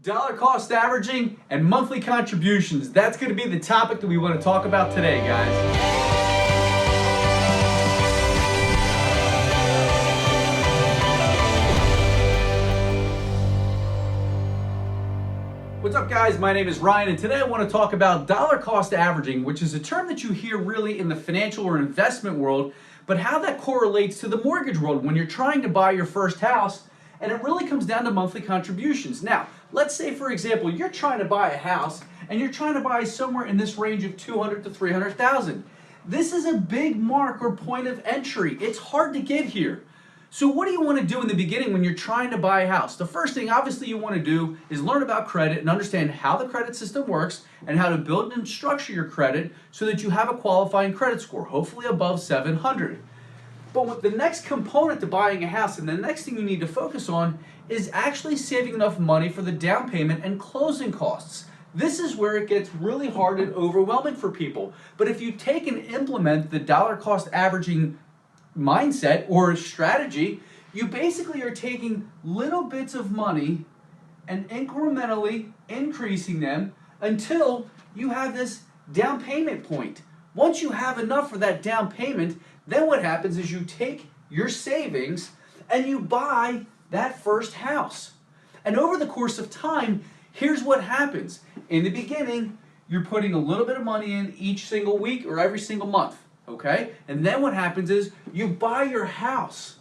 Dollar cost averaging and monthly contributions. That's going to be the topic that we want to talk about today, guys. What's up, guys? My name is Ryan, and today I want to talk about dollar cost averaging, which is a term that you hear really in the financial or investment world, but how that correlates to the mortgage world when you're trying to buy your first house. And it really comes down to monthly contributions. Now, let's say, for example, you're trying to buy a house and you're trying to buy somewhere in this range of $200,000 to $300,000. This is a big mark or point of entry. It's hard to get here. So what do you want to do in the beginning when you're trying to buy a house? The first thing obviously you want to do is learn about credit and understand how the credit system works and how to build and structure your credit so that you have a qualifying credit score, hopefully above 700. But what the next component to buying a house and the next thing you need to focus on is actually saving enough money for the down payment and closing costs. This is where it gets really hard and overwhelming for people. But if you take and implement the dollar cost averaging mindset or strategy, you basically are taking little bits of money and incrementally increasing them until you have this down payment point. Once you have enough for that down payment, then what happens is you take your savings and you buy that first house. And over the course of time, here's what happens. In the beginning, you're putting a little bit of money in each single week or every single month, okay? And then what happens is you buy your house.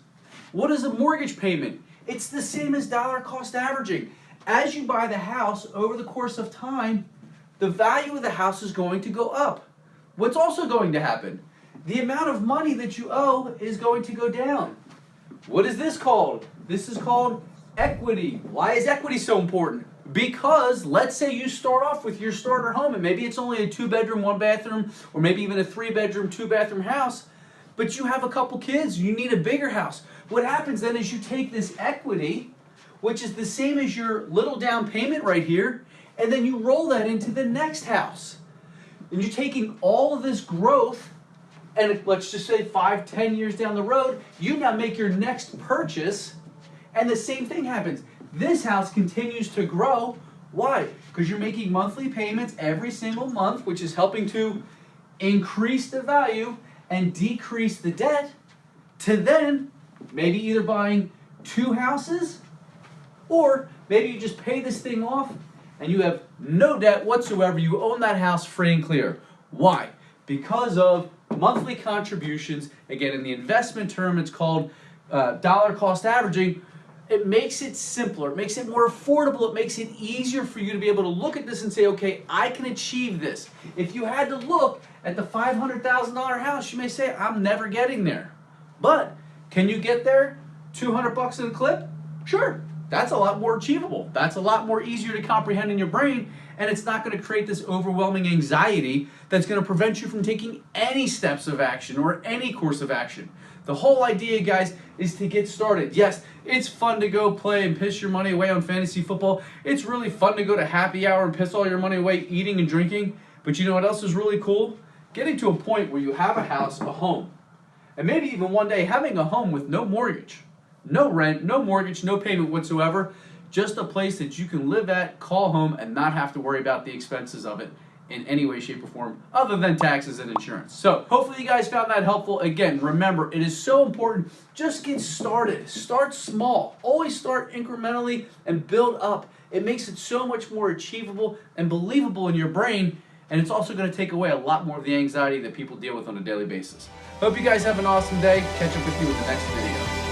What is a mortgage payment? It's the same as dollar cost averaging. As you buy the house over the course of time, the value of the house is going to go up. What's also going to happen? The amount of money that you owe is going to go down. What is this called? This is called equity. Why is equity so important? Because let's say you start off with your starter home and maybe it's only a 2-bedroom, 1-bathroom, or maybe even a 3-bedroom, 2-bathroom house, but you have a couple kids, you need a bigger house. What happens then is you take this equity, which is the same as your little down payment right here, and then you roll that into the next house. And you're taking all of this growth, and let's just say 5, 10 years down the road, you now make your next purchase, and the same thing happens. This house continues to grow. Why? Because you're making monthly payments every single month, which is helping to increase the value and decrease the debt, to then maybe either buying 2 houses, or maybe you just pay this thing off and you have no debt whatsoever. You own that house free and clear. Why? Because of monthly contributions. Again, in the investment term, it's called dollar cost averaging. It makes it simpler. It makes it more affordable. It makes it easier for you to be able to look at this and say, okay, I can achieve this. If you had to look at the $500,000 house, you may say, I'm never getting there. But can you get there? $200 in a clip? Sure. That's a lot more achievable. That's a lot more easier to comprehend in your brain, and it's not going to create this overwhelming anxiety that's going to prevent you from taking any steps of action or any course of action. The whole idea, guys, is to get started. Yes, it's fun to go play and piss your money away on fantasy football. It's really fun to go to happy hour and piss all your money away eating and drinking. But you know what else is really cool? Getting to a point where you have a house, a home, and maybe even one day having a home with no mortgage. No rent, no mortgage, no payment whatsoever. Just a place that you can live at, call home, and not have to worry about the expenses of it in any way, shape, or form other than taxes and insurance. So hopefully you guys found that helpful. Again, remember, it is so important. Just get started. Start small. Always start incrementally and build up. It makes it so much more achievable and believable in your brain, and it's also going to take away a lot more of the anxiety that people deal with on a daily basis. Hope you guys have an awesome day. Catch up with you in the next video.